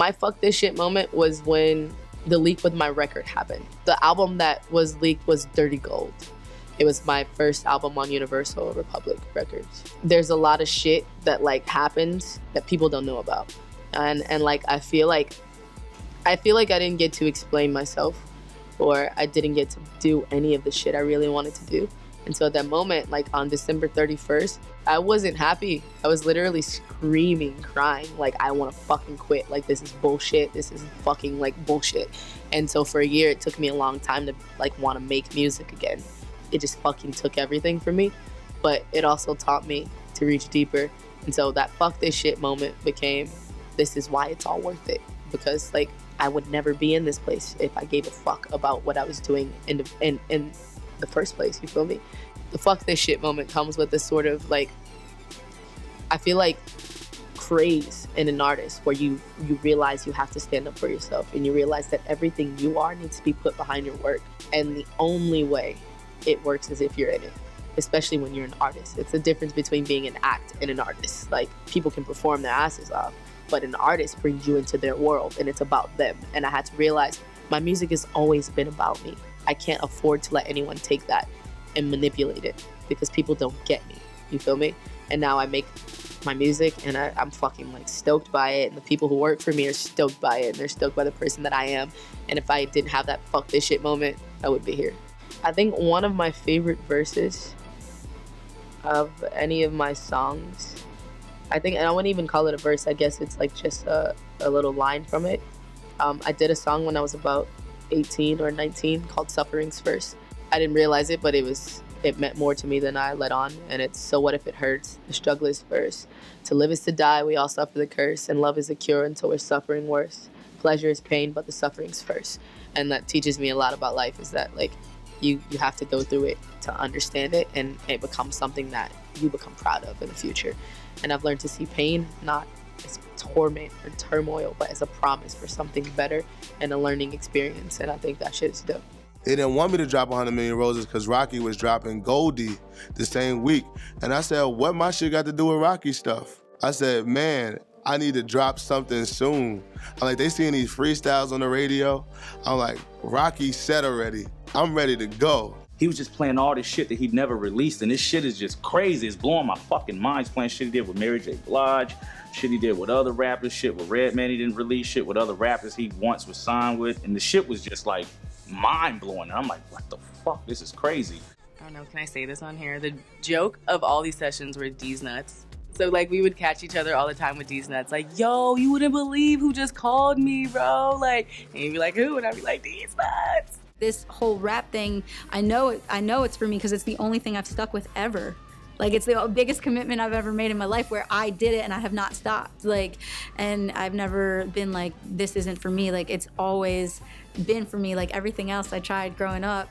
My fuck this shit moment was when the leak with my record happened. The album that was leaked was Dirty Gold. It was my first album on Universal Republic Records. There's a lot of shit that like happens that people don't know about. And like I feel like I didn't get to explain myself, or I didn't get to do any of the shit I really wanted to do. And so at that moment, like on December 31st, I wasn't happy. I was literally screaming, crying, like I want to fucking quit. Like this is bullshit. This is fucking like bullshit. And so for a year, it took me a long time to like want to make music again. It just fucking took everything from me. But it also taught me to reach deeper. And so that fuck this shit moment became, this is why it's all worth it. Because like I would never be in this place if I gave a fuck about what I was doing in the first place, you feel me? The fuck this shit moment comes with this sort of like, I feel like craze in an artist where you realize you have to stand up for yourself, and you realize that everything you are needs to be put behind your work. And the only way it works is if you're in it, especially when you're an artist. It's the difference between being an act and an artist. Like people can perform their asses off, but an artist brings you into their world and it's about them. And I had to realize my music has always been about me. I can't afford to let anyone take that and manipulate it, because people don't get me, you feel me? And now I make my music and I'm fucking like stoked by it, and the people who work for me are stoked by it, and they're stoked by the person that I am. And if I didn't have that fuck this shit moment, I wouldn't be here. I think one of my favorite verses of any of my songs, I think, and I wouldn't even call it a verse, I guess it's like just a little line from it. I did a song when I was about 18 or 19 called Suffering's First. I didn't realize it, but it meant more to me than I let on. And it's, so what if it hurts? The struggle is first. To live is to die, we all suffer the curse. And love is a cure until we're suffering worse. Pleasure is pain, but the suffering's first. And that teaches me a lot about life, is that like you have to go through it to understand it, and it becomes something that you become proud of in the future. And I've learned to see pain not as torment or turmoil, but as a promise for something better and a learning experience. And I think that shit is dope. They didn't want me to drop 100 Million Roses because Rocky was dropping Goldie the same week. And I said, what my shit got to do with Rocky stuff? I said, man, I need to drop something soon. I'm like, they seeing these freestyles on the radio. I'm like, Rocky said already, I'm ready to go. He was just playing all this shit that he'd never released, and this shit is just crazy. It's blowing my fucking mind. He's playing shit he did with Mary J. Blige, shit he did with other rappers, shit with Redman he didn't release, shit with other rappers he once was signed with, and the shit was just like mind-blowing. And I'm like, what the fuck? This is crazy. I don't know, can I say this on here? The joke of all these sessions were D's nuts. So like we would catch each other all the time with D's nuts, like, yo, you wouldn't believe who just called me, bro. Like, and he'd be like, who? And I'd be like, D's nuts. This whole rap thing, I know it's for me because it's the only thing I've stuck with ever. Like, it's the biggest commitment I've ever made in my life, where I did it and I have not stopped. Like, and I've never been like, this isn't for me. Like, it's always been for me. Like everything else I tried growing up,